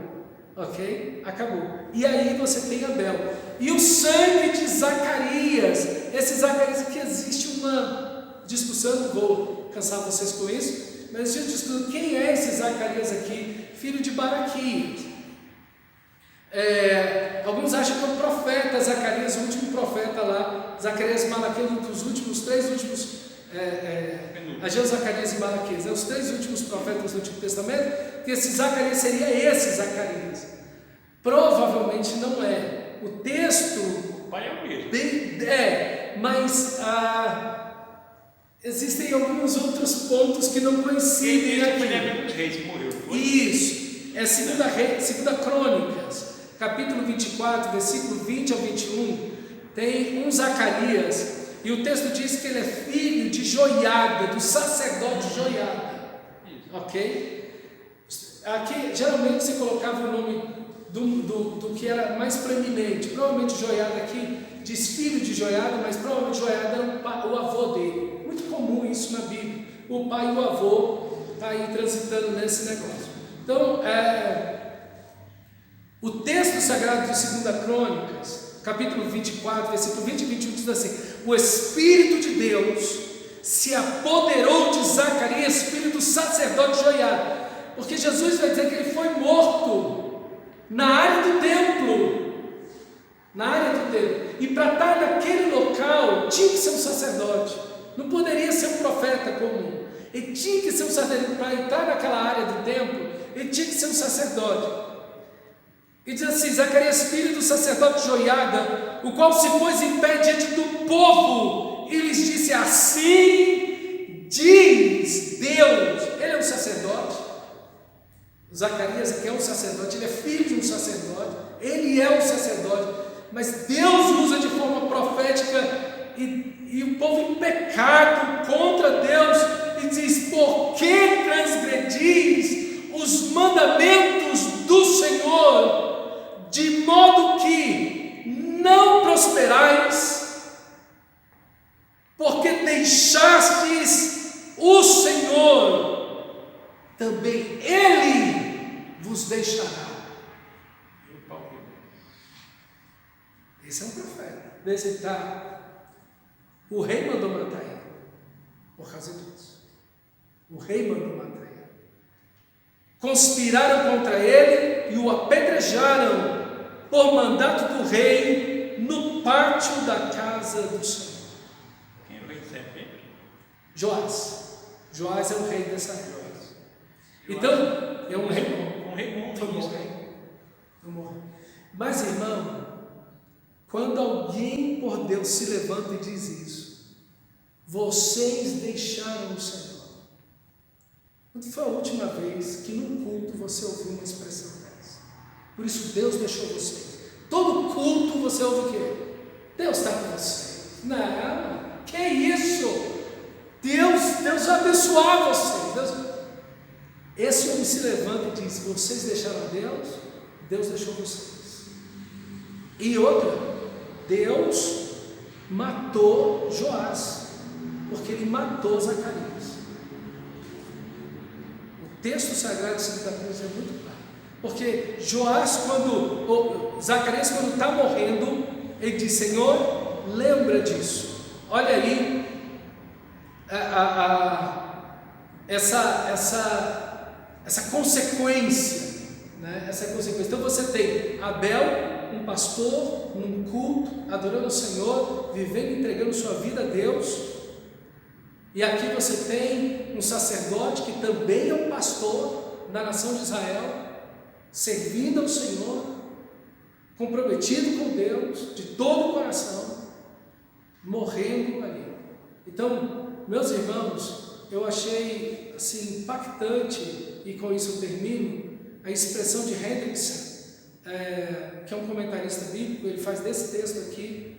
Ok? Acabou. E aí você tem Abel. E o sangue de Zacarias. Esse Zacarias aqui existe uma discussão, não vou cansar vocês com isso, mas existe uma discussão. Quem é esse Zacarias aqui? Filho de Baraquias. Alguns acham que é o profeta Zacarias, o último profeta lá, Zacarias e Malaquias, um dos três últimos, Ageu, Zacarias e Malaquias, os três últimos profetas do Antigo Testamento, que esse Zacarias seria esse Zacarias. Provavelmente não é. O texto... O pai é o mesmo. Mas existem alguns outros pontos que não coincidem aqui. Dos reis que morreu, foi? Isso, é 2 Crônicas, capítulo 24, versículo 20 ao 21, tem um Zacarias, e o texto diz que ele é filho de Joiada, do sacerdote Joiada. Ok? Aqui, geralmente se colocava o nome do que era mais preeminente. Provavelmente Joiada aqui diz filho de Joiada, mas provavelmente Joiada era o avô dele. Muito comum isso na Bíblia. O pai e o avô estão aí transitando nesse negócio. Então, o texto sagrado de 2 Crônicas, capítulo 24, versículo 20 e 21 diz assim: o Espírito de Deus se apoderou de Zacarias, filho do sacerdote Joiada, porque Jesus vai dizer que ele foi morto na área do templo, e para estar naquele local tinha que ser um sacerdote, não poderia ser um profeta comum, ele tinha que ser um sacerdote. Para entrar naquela área do templo, ele tinha que ser um sacerdote. E diz assim: Zacarias, filho do sacerdote Joiada, o qual se pôs em pé diante do povo e lhes disse: assim diz Deus. Ele é um sacerdote. Zacarias aqui é um sacerdote, ele é filho de um sacerdote, ele é um sacerdote, mas Deus usa de forma profética, e o povo em pecado contra Deus, e diz: por que transgredis os mandamentos do Senhor, de modo que não deixará. Esse é um profeta. Desse está. O rei mandou matar ele. Por causa disso. O rei mandou matar ele. Conspiraram contra ele e o apedrejaram por mandato do rei no pátio da casa do Senhor. Quem é o rei de serpente? Joás. Joás é o rei dessa época. Então, é um rei bom. Um rei bom. Foi bom rei. Mas, irmão, quando alguém por Deus se levanta e diz isso, vocês deixaram o Senhor. Quando foi a última vez que num culto você ouviu uma expressão dessa? Por isso Deus deixou vocês. Todo culto você ouve o quê? Deus está com vocês. Não, que isso? Deus vai abençoar vocês. Esse homem se levanta e diz, vocês deixaram Deus? Deus deixou vocês. E outra, Deus matou Joás, porque ele matou Zacarias. O texto sagrado de Santa Cruz é muito claro, porque Zacarias, quando está morrendo, ele diz, Senhor, lembra disso. Olha aí, essa consequência, né? Essa consequência. Então você tem Abel, um pastor, num culto, adorando o Senhor, vivendo, entregando sua vida a Deus. E aqui você tem um sacerdote que também é um pastor na nação de Israel, servindo ao Senhor, comprometido com Deus, de todo o coração, morrendo ali. Então, meus irmãos, eu achei assim impactante, e com isso eu termino, a expressão de Hendrickson, que é um comentarista bíblico. Ele faz desse texto aqui,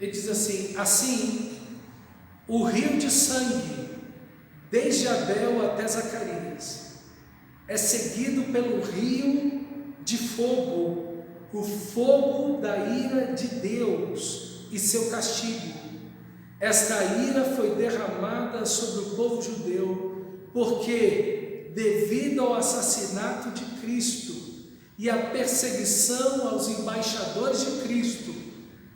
ele diz assim, o rio de sangue, desde Abel até Zacarias, é seguido pelo rio de fogo, o fogo da ira de Deus e seu castigo. Esta ira foi derramada sobre o povo judeu, porque, devido ao assassinato de Cristo e à perseguição aos embaixadores de Cristo,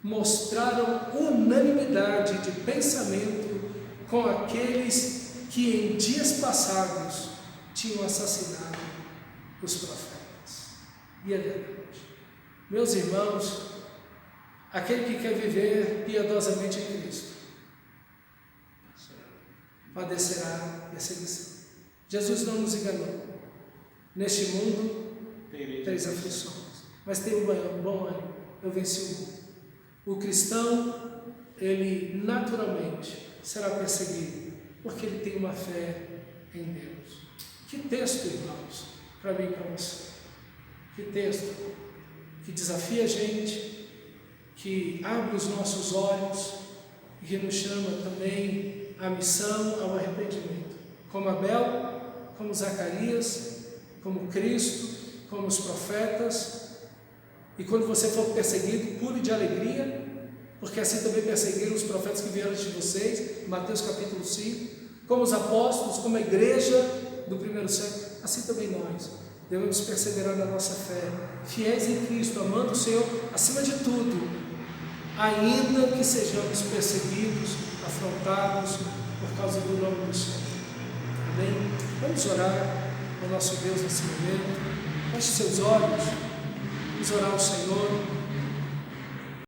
mostraram unanimidade de pensamento com aqueles que em dias passados tinham assassinado os profetas. E é verdade. Meus irmãos, aquele que quer viver piedosamente em Cristo padecerá perseguição. Jesus não nos enganou. Neste mundo tereis aflições, mas tem um bom ânimo. Eu venci o mundo. O cristão, ele naturalmente será perseguido, porque ele tem uma fé em Deus. Que texto, irmãos, para mim e para você. Que texto que desafia a gente, que abre os nossos olhos e que nos chama também à missão, ao arrependimento. Como Abel, como Zacarias, como Cristo, como os profetas. E quando você for perseguido, pule de alegria, porque assim também perseguiram os profetas que vieram antes de vocês, Mateus capítulo 5, como os apóstolos, como a igreja do primeiro século, assim também nós devemos perseverar na nossa fé, fiéis em Cristo, amando o Senhor acima de tudo, ainda que sejamos perseguidos, afrontados por causa do nome do Senhor. Amém? Vamos orar ao nosso Deus nesse momento. Feche seus olhos. Vamos orar ao Senhor.